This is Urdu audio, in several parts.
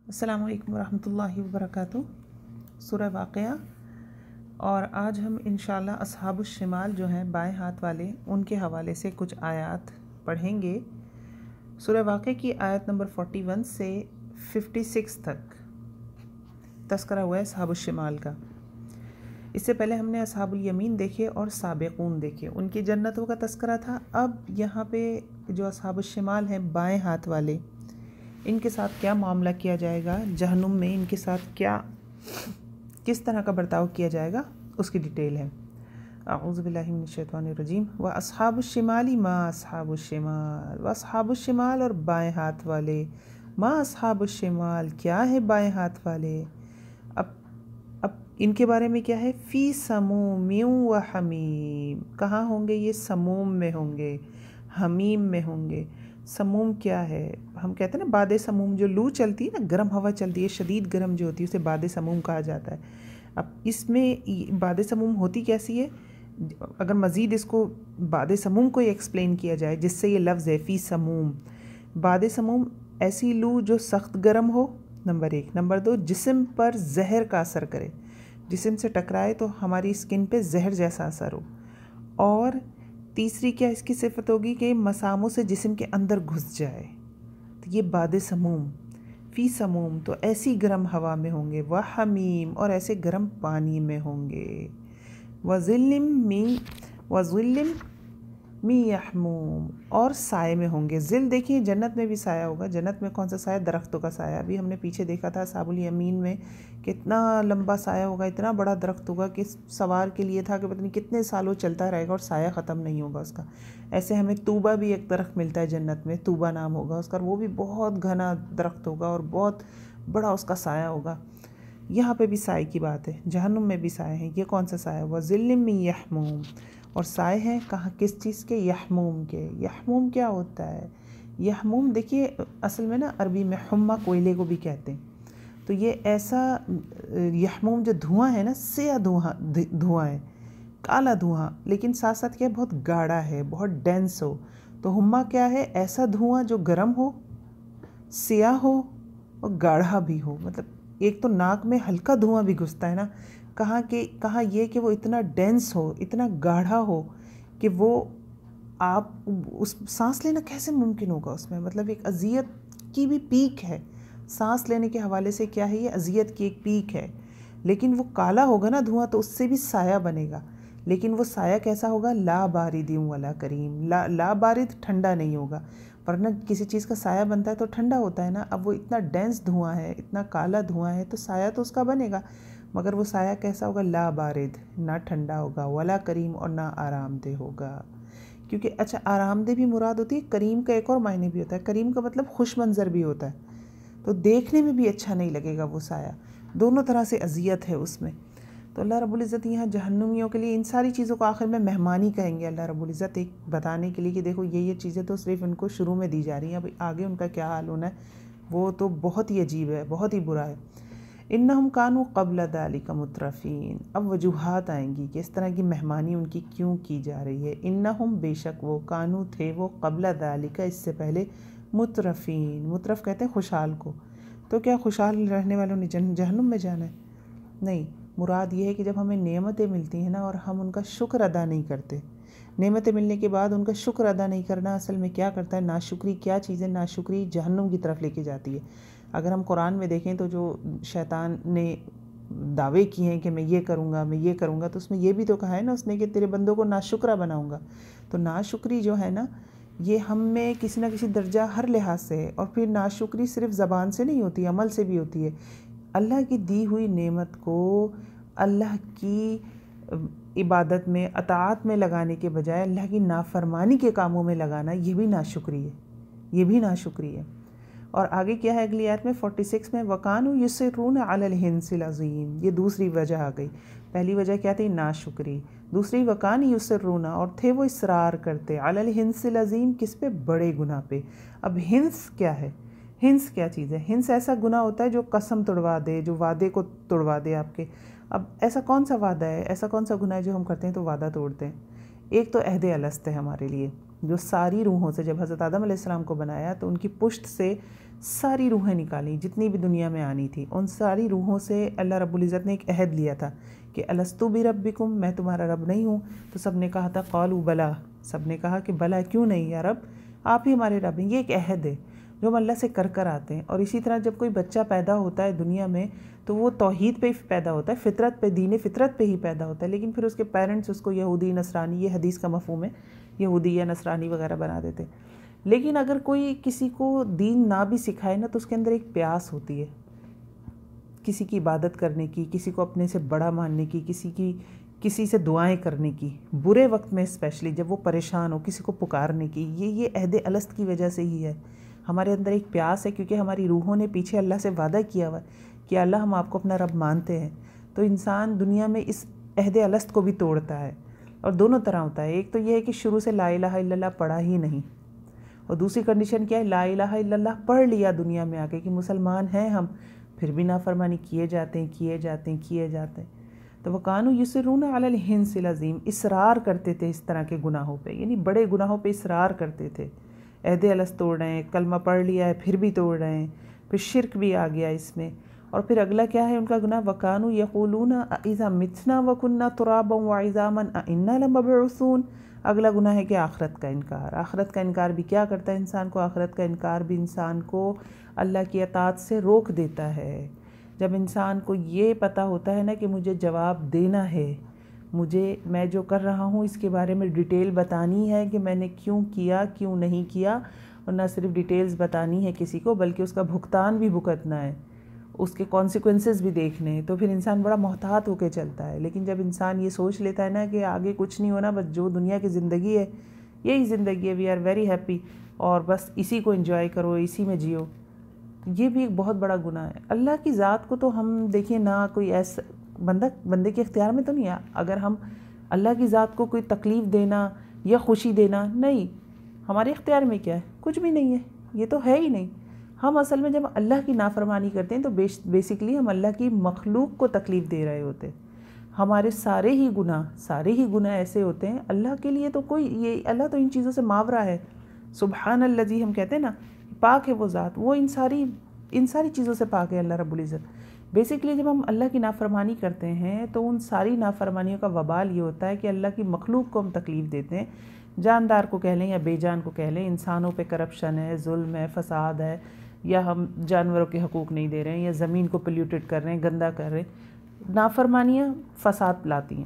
السلام علیکم ورحمۃ اللہ وبرکاتہ۔ سورہ واقعہ، اور آج ہم انشاءاللہ اصحاب الشمال جو ہیں بائیں ہاتھ والے، ان کے حوالے سے کچھ آیات پڑھیں گے۔ سورہ واقعہ کی آیت نمبر 41 سے 56 تک تذکرہ ہوا ہے اصحاب الشمال کا۔ اس سے پہلے ہم نے اصحاب الیمین دیکھے اور سابقون دیکھے، ان کی جنتوں کا تذکرہ تھا۔ اب یہاں پہ جو اصحاب الشمال ہیں بائیں ہاتھ والے، ان کے ساتھ کیا معاملہ کیا جائے گا جہنم میں، ان کے ساتھ کس طرح کا برتاؤ کیا جائے گا، اس کی ڈیٹیل ہے۔ اعوذ باللہ من الشیطان الرجیم۔ وَأَصْحَابُ الشِّمَالِ مَا أَصْحَابُ الشِّمَالِ، وَأَصْحَابُ الشِّمَالِ، اور بائیں ہاتھ والے، مَا أَصْحَابُ الشِّمَالِ، کیا ہے بائیں ہاتھ والے۔ اب ان کے بارے میں کیا ہے، فی سموم و حمیم، کہاں ہوں گے یہ؟ سموم میں ہوں گے، حمیم میں ہوں گے۔ سموم کیا ہے؟ ہم کہتے ہیں نا باد سموم، جو لو چلتی ہے نا، گرم ہوا چلتی ہے، شدید گرم جو ہوتی ہے اسے باد سموم کہا جاتا ہے۔ اب اس میں باد سموم ہوتی کیسی ہے؟ اگر مزید اس کو باد سموم کو ایکسپلین کیا جائے، جس سے یہ لفظ ہے فی سموم، باد سموم ایسی لو جو سخت گرم ہو، نمبر 1۔ نمبر 2، جسم پر زہر کا اثر کرے، جسم سے ٹکرائے تو ہماری اسکن پہ زہر جیسا اثر ہو۔ اور تیسری کیا اس کی صفت ہوگی کہ مساموں سے جسم کے اندر گھس جائے، تو یہ باد سموم۔ فی سموم تو ایسی گرم ہوا میں ہوں گے، وحمیم، اور ایسے گرم پانی میں ہوں گے، وظل من یحموم، اور سائے میں ہوں گے۔ ظل دیکھیں جنت میں بھی سایہ ہوگا۔ جنت میں کون سا سایہ؟ درختوں کا سایہ۔ ابھی ہم نے پیچھے دیکھا تھا اصحاب الیمین میں کتنا لمبا سایہ ہوگا، اتنا بڑا درخت ہوگا کہ سوار کے لیے تھا کہ پتہ نہیں کتنے سالوں چلتا رہے گا اور سایہ ختم نہیں ہوگا اس کا۔ ایسے ہمیں طوبہ بھی ایک درخت ملتا ہے جنت میں، طوبہ نام ہوگا اس کا، وہ بھی بہت گھنا درخت ہوگا اور بہت بڑا اس کا سایہ ہوگا۔ یہاں پہ بھی سائے کی بات ہے، جہنم میں بھی سائے ہیں۔ یہ کون سا سایہ؟ وظل من یحموم، اور سائے ہیں کہاں، کس چیز کے؟ یحموم کے۔ یحموم کیا ہوتا ہے؟ یحموم دیکھیے اصل میں نا عربی میں حمہ کوئلے کو بھی کہتے ہیں، تو یہ ایسا یحموم جو دھواں ہے نا، سیاہ دھواں ہے، کالا دھواں، لیکن ساتھ ساتھ کیا، بہت گاڑھا ہے، بہت ڈینس ہو۔ تو حمہ کیا ہے؟ ایسا دھواں جو گرم ہو، سیاہ ہو اور گاڑھا بھی ہو۔ مطلب ایک تو ناک میں ہلکا دھواں بھی گھستا ہے نا، کہاں یہ کہ وہ اتنا ڈینس ہو، اتنا گاڑھا ہو کہ وہ آپ اس سانس لینا کیسے ممکن ہوگا اس میں؟ مطلب ایک اذیت کی بھی پیک ہے، سانس لینے کے حوالے سے کیا ہے، یہ اذیت کی ایک پیک ہے۔ لیکن وہ کالا ہوگا نا دھواں، تو اس سے بھی سایہ بنے گا، لیکن وہ سایہ کیسا ہوگا؟ لا بارد ولا کریم، لا بارد، ٹھنڈا نہیں ہوگا، ورنہ کسی چیز کا سایہ بنتا ہے تو ٹھنڈا ہوتا ہے نا۔ اب وہ اتنا ڈینس دھواں ہے، اتنا کالا دھواں ہے، تو سایہ تو اس کا بنے گا، مگر وہ سایہ کیسا ہوگا؟ لا بارد، نہ ٹھنڈا ہوگا، ولا کریم، اور نہ آرام دہ ہوگا۔ کیونکہ اچھا، آرام دہ بھی مراد ہوتی ہے، کریم کا ایک اور معنی بھی ہوتا ہے، کریم کا مطلب خوش منظر بھی ہوتا ہے، تو دیکھنے میں بھی اچھا نہیں لگے گا وہ سایہ، دونوں طرح سے اذیت ہے اس میں۔ تو اللہ رب العزت یہاں جہنمیوں کے لیے ان ساری چیزوں کو آخر میں مہمانی کہیں گے اللہ رب العزت، ایک بتانے کے لیے کہ دیکھو یہ چیزیں تو صرف ان کو شروع میں دی جا رہی ہیں، اب آگے ان کا کیا حال ہونا ہے وہ تو بہت ہی عجیب ہے، بہت ہی برا ہے۔ انہم کانوا قبل ذلک مترفین، اب وجوہات آئیں گی کہ اس طرح کی مہمانی ان کی کیوں کی جا رہی ہے۔ انہم، بے شک وہ، کانو تھے وہ، قبل ذلک، اس سے پہلے، مترفین، مترف کہتے ہیں خوشحال کو، تو کیا خوشحال رہنے والوں نے جہنم میں جانا ہے؟ نہیں، مراد یہ ہے کہ جب ہمیں نعمتیں ملتی ہیں نا اور ہم ان کا شکر ادا نہیں کرتے، نعمتیں ملنے کے بعد ان کا شکر ادا نہیں کرنا اصل میں کیا کرتا ہے؟ ناشکری۔ کیا چیز ہے ناشکری؟ جہنم کی طرف لے کے جاتی ہے۔ اگر ہم قرآن میں دیکھیں تو جو شیطان نے دعوے کیے ہیں کہ میں یہ کروں گا، میں یہ کروں گا، تو اس میں یہ بھی تو کہا ہے نا اس نے کہ تیرے بندوں کو ناشکرہ بناؤں گا۔ تو ناشکری جو ہے نا، یہ ہم میں کسی نہ کسی درجہ ہر لحاظ سے ہے، اور پھر ناشکری صرف زبان سے نہیں ہوتی، عمل سے بھی ہوتی ہے۔ اللہ کی دی ہوئی نعمت کو اللہ کی عبادت میں، اطاعت میں لگانے کے بجائے اللہ کی نافرمانی کے کاموں میں لگانا، یہ بھی ناشکری ہے، یہ بھی ناشکری ہے۔ اور آگے کیا ہے اگلی آیت میں 46 میں، وَكَانُوا يُصِرُّونَ عَلَى الْحِنْثِ الْعَظِيمِ، یہ دوسری وجہ آ گئی۔ پہلی وجہ کیا تھی؟ ناشکری۔ دوسری وَكَانُوا يُصِرُّونَ، اور تھے وہ اصرار کرتے، عَلَى الْحِنْثِ الْعَظِيمِ، کس پہ؟ بڑے گناہ پہ۔ اب ہنس کیا ہے؟ ہنس کیا چیز ہے؟ ہنس ایسا گناہ ہوتا ہے جو قسم توڑوا دے، جو وعدے کو توڑوا دے آپ کے۔ اب ایسا کون سا وعدہ ہے، ایسا کون سا گناہ ہے جو ہم کرتے ہیں تو وعدہ توڑتے ہیں؟ ایک تو عہد الست ہے ہمارے لیے، جو ساری روحوں سے جب حضرت آدم علیہ السلام کو بنایا تو ان کی پشت سے ساری روحیں نکالیں جتنی بھی دنیا میں آنی تھی، ان ساری روحوں سے اللہ رب العزت نے ایک عہد لیا تھا کہ الستو بربکم، میں تمہارا رب نہیں ہوں؟ تو سب نے کہا تھا قالوا بلا، سب نے کہا کہ بلا کیوں نہیں یا رب، آپ ہی ہمارے رب ہیں۔ یہ ایک عہد ہے جو ہم اللہ سے کر آتے ہیں۔ اور اسی طرح جب کوئی بچہ پیدا ہوتا ہے دنیا میں تو وہ توحید پہ ہی پیدا ہوتا ہے، فطرت پہ، دین فطرت پہ ہی پیدا ہوتا ہے، لیکن پھر اس کے پیرنٹس اس کو یہودی نصرانی، یہ حدیث کا مفہوم ہے، یہودی یا نصرانی وغیرہ بنا دیتے۔ لیکن اگر کوئی کسی کو دین نہ بھی سکھائے نا تو اس کے اندر ایک پیاس ہوتی ہے کسی کی عبادت کرنے کی، کسی کو اپنے سے بڑا ماننے کی، کسی سے دعائیں کرنے کی، برے وقت میں اسپیشلی جب وہ پریشان ہو کسی کو پکارنے کی۔ یہ عہد الست کی وجہ سے ہی ہے، ہمارے اندر ایک پیاس ہے، کیونکہ ہماری روحوں نے پیچھے اللہ سے وعدہ کیا ہوا ہے کہ اللہ ہم آپ کو اپنا رب مانتے ہیں۔ تو انسان دنیا میں اس عہد الست کو بھی توڑتا ہے، اور دونوں طرح ہوتا ہے۔ ایک تو یہ ہے کہ شروع سے لا الہ الا اللہ پڑھا ہی نہیں، اور دوسری کنڈیشن کیا ہے، لا الہ الا اللہ پڑھ لیا دنیا میں آ کے کہ مسلمان ہیں ہم، پھر بھی نافرمانی کیے جاتے ہیں۔ تو وَكَانُوا يُصِرُّونَ عَلَى الْحِنْثِ الْعَظِيمِ، اصرار کرتے تھے اس طرح کے گناہوں پہ، یعنی بڑے گناہوں پہ اصرار کرتے تھے۔ عہد الست توڑ رہے ہیں، کلمہ پڑھ لیا ہے پھر بھی توڑ رہے ہیں، پھر شرک بھی آ گیا اس میں۔ اور پھر اگلا کیا ہے ان کا گناہ، وَكَانُوا يَقُولُونَ أَإِذَا مِتْنَا وَكُنَّا تُرَابًا وَعِظَامًا أَإِنَّا لَمَبْعُوثُونَ۔ اگلا گناہ ہے کہ آخرت کا انکار۔ آخرت کا انکار بھی کیا کرتا ہے انسان کو، آخرت کا انکار بھی انسان کو اللہ کی اطاعت سے روک دیتا ہے۔ جب انسان کو یہ پتہ ہوتا ہے نا کہ مجھے جواب دینا ہے، میں جو کر رہا ہوں اس کے بارے میں ڈیٹیل بتانی ہے کہ میں نے کیوں کیا، کیوں نہیں کیا، اور نہ صرف ڈیٹیلز بتانی ہے کسی کو بلکہ اس کا بھگتان بھی بھگتنا ہے، اس کے کانسیکوینسز بھی دیکھنے ہیں، تو پھر انسان بڑا محتاط ہو کے چلتا ہے۔ لیکن جب انسان یہ سوچ لیتا ہے نا کہ آگے کچھ نہیں ہونا، بس جو دنیا کی زندگی ہے یہی زندگی ہے، وی آر ویری ہیپی، اور بس اسی کو انجوائے کرو، اسی میں جیو، یہ بھی ایک بہت بڑا گناہ ہے۔ اللہ کی ذات کو تو ہم دیکھیں نہ کوئی ایسا بندے کے اختیار میں تو نہیں ہے، اگر ہم اللہ کی ذات کو کوئی تکلیف دینا یا خوشی دینا، نہیں، ہمارے اختیار میں کیا ہے، کچھ بھی نہیں ہے، یہ تو ہے ہی نہیں۔ ہم اصل میں جب اللہ کی نافرمانی کرتے ہیں تو بیسیکلی ہم اللہ کی مخلوق کو تکلیف دے رہے ہوتے ہیں۔ ہمارے سارے ہی گناہ ایسے ہوتے ہیں، اللہ کے لیے تو اللہ تو ان چیزوں سے ماورا ہے، سبحان الذی ہم کہتے ہیں نا، پاک ہے وہ ذات، وہ ان ساری چیزوں سے پاک ہے اللہ رب العزت۔ بیسیکلی جب ہم اللہ کی نافرمانی کرتے ہیں تو ان ساری نافرمانیوں کا وبال یہ ہوتا ہے کہ اللہ کی مخلوق کو ہم تکلیف دیتے ہیں، جاندار کو کہہ لیں یا بے جان کو کہہ لیں، انسانوں پہ کرپشن ہے، ظلم ہے، فساد ہے، یا ہم جانوروں کے حقوق نہیں دے رہے ہیں، یا زمین کو پلیوٹڈ کر رہے ہیں، گندا کر رہے ہیں۔ نافرمانیاں فساد لاتی ہیں،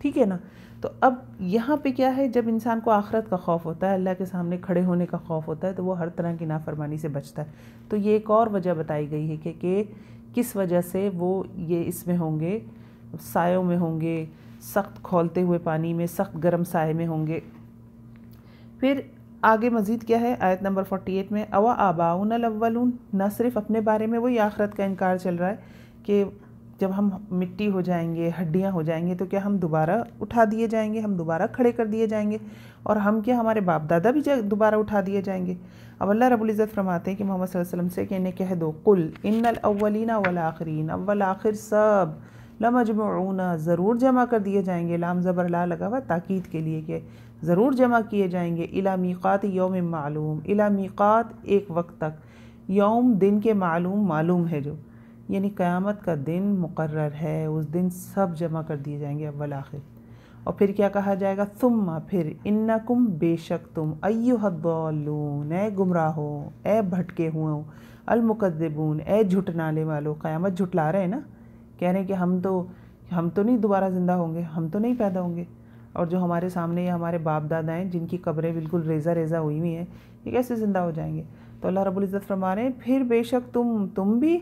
ٹھیک ہے نا۔ تو اب یہاں پہ کیا ہے، جب انسان کو آخرت کا خوف ہوتا ہے، اللہ کے سامنے کھڑے ہونے کا خوف ہوتا ہے، تو وہ ہر طرح کی نافرمانی سے بچتا ہے۔ تو یہ ایک اور وجہ بتائی گئی ہے کہ کس وجہ سے وہ یہ اس میں ہوں گے، سایوں میں ہوں گے، سخت کھولتے ہوئے پانی میں، سخت گرم سائے میں ہوں گے۔ پھر آگے مزید کیا ہے آیت نمبر 48 میں، اَوَ آبَاؤُنَا الْأَوَّلُونَ، نہ صرف اپنے بارے میں وہی آخرت کا انکار چل رہا ہے کہ جب ہم مٹی ہو جائیں گے، ہڈیاں ہو جائیں گے، تو کیا ہم دوبارہ اٹھا دیے جائیں گے، ہم دوبارہ کھڑے کر دیے جائیں گے، اور ہم کیا ہمارے باپ دادا بھی دوبارہ اٹھا دیے جائیں گے۔ اب اللہ رب العزت فرماتے ہیں کہ محمد صلی اللہ علیہ وسلم سے کہ انہیں کہہ دو، قُلْ إِنَّ الْأَوَّلِينَ وَالْآخِرِينَ، اول آخر سب، لَمَجْمُعُونَ، ضرور جمع کر دیے جائیں گے، لام زبر لا لگا ہوا تاکید کے لیے کہ ضرور جمع کیے جائیں گے، إِلَى مِيقَاتِ يَوْمٍ مَعْلُومٍ، إِلَى مِيقَات ایک وقت تک، یوم دن کے معلوم ہے جو، یعنی قیامت کا دن مقرر ہے، اس دن سب جمع کر دیے جائیں گے اول آخر۔ اور پھر کیا کہا جائے گا، ثم پھر، انکم بے شک تم، ایھا الضالون اے گمراہو، اے بھٹکے ہوئے، المکذبون اے جھٹلانے والو، قیامت جھٹلا رہے ہیں نا، کہہ رہے ہیں کہ ہم تو نہیں دوبارہ زندہ ہوں گے، ہم تو نہیں پیدا ہوں گے، اور جو ہمارے سامنے یا ہمارے باپ دادا ہیں جن کی قبریں بالکل ریزہ ہوئی ہوئی ہیں، یہ کیسے زندہ ہو جائیں گے؟ تو اللہ رب العزت فرما رہے ہیں پھر بے شک تم بھی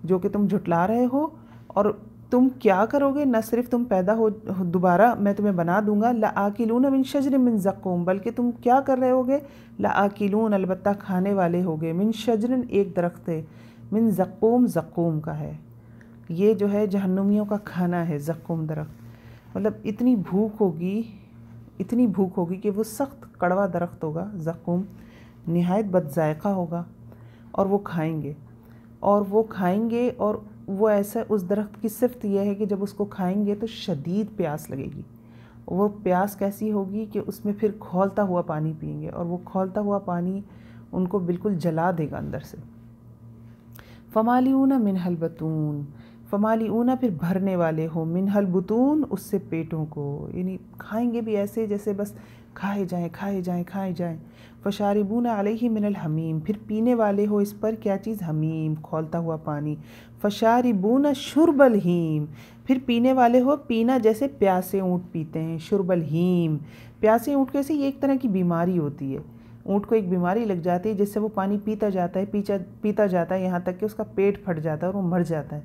جو کہ تم جھٹلا رہے ہو، اور تم کیا کرو گے، نہ صرف تم پیدا ہو دوبارہ میں تمہیں بنا دوں گا، لآکلون من شجر من زقوم، بلکہ تم کیا کر رہے ہوگے، لآکلون البتہ کھانے والے ہوگے، من شجر ایک درخت ہے، من زقوم کا ہے، یہ جو ہے جہنمیوں کا کھانا ہے، زقوم درخت، مطلب اتنی بھوک ہوگی کہ وہ سخت کڑوا درخت ہوگا، زقوم نہایت بد ذائقہ ہوگا، اور وہ کھائیں گے، اور وہ ایسا، اس درخت کی صفت یہ ہے کہ جب اس کو کھائیں گے تو شدید پیاس لگے گی، وہ پیاس کیسی ہوگی کہ اس میں پھر کھولتا ہوا پانی پئیں گے، اور وہ کھولتا ہوا پانی ان کو بالکل جلا دے گا اندر سے، فمالیون منہل بطون، فمالیون پھر بھرنے والے ہو، منہل بطون اس سے پیٹوں کو، یعنی کھائیں گے بھی ایسے جیسے بس کھائے جائیں کھائے جائیں کھائے جائیں۔ فشاربون علیہ من الحمیم، پھر پینے والے ہو اس پر کیا چیز؟ حمیم، کھولتا ہوا پانی۔ فشاربون شرب الہیم، پھر پینے والے ہو پینا جیسے پیاسے اونٹ پیتے ہیں، شرب الہیم، پیاسے اونٹ کیسے؟ یہ ایک طرح کی بیماری ہوتی ہے، اونٹ کو ایک بیماری لگ جاتی ہے جس سے وہ پانی پیتا جاتا ہے پیتا جاتا ہے یہاں تک کہ اس کا پیٹ پھٹ جاتا ہے اور وہ مر جاتا ہے۔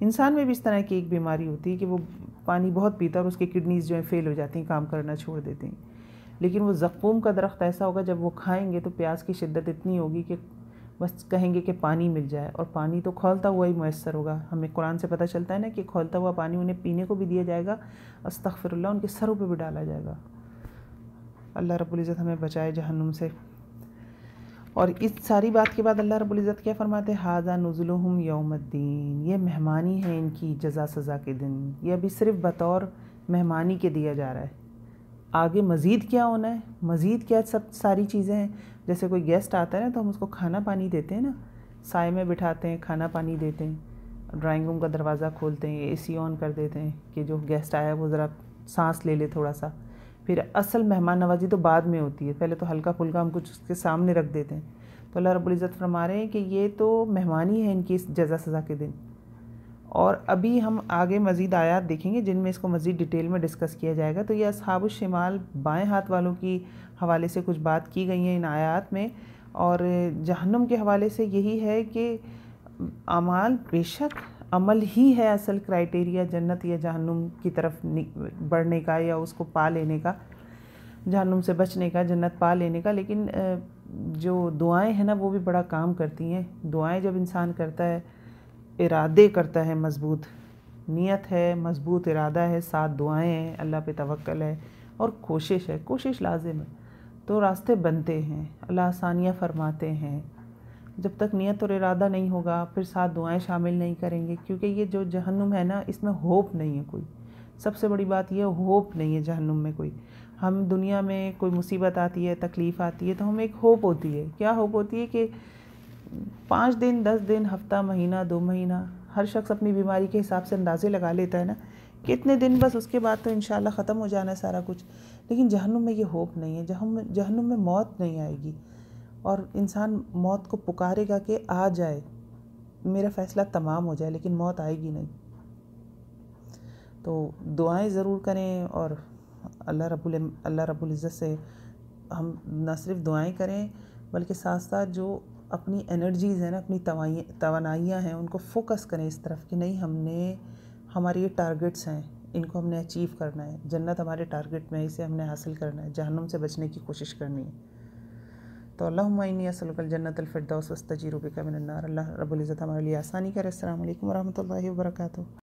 انسان میں بھی اس طرح کی ایک بیماری ہوتی ہے کہ وہ پانی بہت پیتا ہے اور اس کی کڈنیز جو ہیں فیل ہو جاتی ہیں، کام کرنا چھوڑ دیتے ہیں۔ لیکن وہ زقوم کا درخت ایسا ہوگا جب وہ کھائیں گے تو پیاس کی شدت اتنی ہوگی کہ بس کہیں گے کہ پانی مل جائے، اور پانی تو کھولتا ہوا ہی میسر ہوگا۔ ہمیں قرآن سے پتہ چلتا ہے نا کہ کھولتا ہوا پانی انہیں پینے کو بھی دیا جائے گا، استغفر اللہ، ان کے سروں پہ بھی ڈالا جائے گا۔ اللہ رب العزت ہمیں بچائے جہنم سے۔ اور اس ساری بات کے بعد اللہ رب العزت کیا فرماتے ہیں؟ ھذا نزلہم یوم الدین، یہ مہمانی ہے ان کی جزا سزا کے دن، یہ ابھی صرف بطور مہمانی کے دیا جا رہا ہے، آگے مزید کیا ہونا ہے، مزید کیا سب ساری چیزیں ہیں۔ جیسے کوئی گیسٹ آتا ہے نا تو ہم اس کو کھانا پانی دیتے ہیں نا، سائے میں بٹھاتے ہیں، کھانا پانی دیتے ہیں، ڈرائنگ روم کا دروازہ کھولتے ہیں، اے سی آن کر دیتے ہیں کہ جو گیسٹ آیا ہے وہ ذرا سانس لے لے تھوڑا سا۔ پھر اصل مہمان نوازی تو بعد میں ہوتی ہے، پہلے تو ہلکا پھلکا ہم کچھ اس کے سامنے رکھ دیتے ہیں۔ تو اللہ رب العزت فرما رہے ہیں کہ یہ تو مہمانی ہے ان کی اس جزا سزا کے دن۔ اور ابھی ہم آگے مزید آیات دیکھیں گے جن میں اس کو مزید ڈیٹیل میں ڈسکس کیا جائے گا۔ تو یہ اصحاب الشمال بائیں ہاتھ والوں کی حوالے سے کچھ بات کی گئی ہیں ان آیات میں، اور جہنم کے حوالے سے یہی ہے کہ اعمال، بے شک عمل ہی ہے اصل کرائٹیریا جنت یا جہنم کی طرف بڑھنے کا یا اس کو پا لینے کا، جہنم سے بچنے کا، جنت پا لینے کا۔ لیکن جو دعائیں ہیں نا وہ بھی بڑا کام کرتی ہیں۔ دعائیں جب انسان کرتا ہے، ارادے کرتا ہے، مضبوط نیت ہے، مضبوط ارادہ ہے، ساتھ دعائیں ہیں، اللہ پہ توکل ہے اور کوشش ہے، کوشش لازم ہے، تو راستے بنتے ہیں، اللہ آسانیاں فرماتے ہیں۔ جب تک نیت اور ارادہ نہیں ہوگا پھر ساتھ دعائیں شامل نہیں کریں گے، کیونکہ یہ جو جہنم ہے نا اس میں ہوپ نہیں ہے کوئی، سب سے بڑی بات یہ ہوپ نہیں ہے جہنم میں کوئی۔ ہم دنیا میں کوئی مصیبت آتی ہے، تکلیف آتی ہے تو ہمیں ایک ہوپ ہوتی ہے، کیا ہوپ ہوتی ہے کہ 5 دن، 10 دن، ہفتہ، مہینہ، 2 مہینہ، ہر شخص اپنی بیماری کے حساب سے اندازے لگا لیتا ہے نا، کتنے دن، بس اس کے بعد تو انشاءاللہ ختم ہو جانا ہے سارا کچھ۔ لیکن جہنم میں یہ ہوپ نہیں ہے، جہنم میں موت نہیں آئے گی، اور انسان موت کو پکارے گا کہ آ جائے، میرا فیصلہ تمام ہو جائے، لیکن موت آئے گی نہیں۔ تو دعائیں ضرور کریں، اور اللہ رب العزت سے ہم نہ صرف دعائیں کریں بلکہ ساتھ ساتھ جو اپنی انرجیز ہیں نا، اپنی توانائیاں ہیں، ان کو فوکس کریں اس طرف کہ نہیں، ہمارے یہ ٹارگٹس ہیں، ان کو ہم نے اچیو کرنا ہے، جنت ہمارے ٹارگٹ میں ہے، اسے ہم نے حاصل کرنا ہے، جہنم سے بچنے کی کوشش کرنی ہے۔ تو اللہم انی اسألک الجنۃ الفردوس واستجیر بک من النار۔ اللہ رب العزت ہمارے لیے آسانی کرے۔ السلام علیکم ورحمۃ اللہ وبرکاتہ۔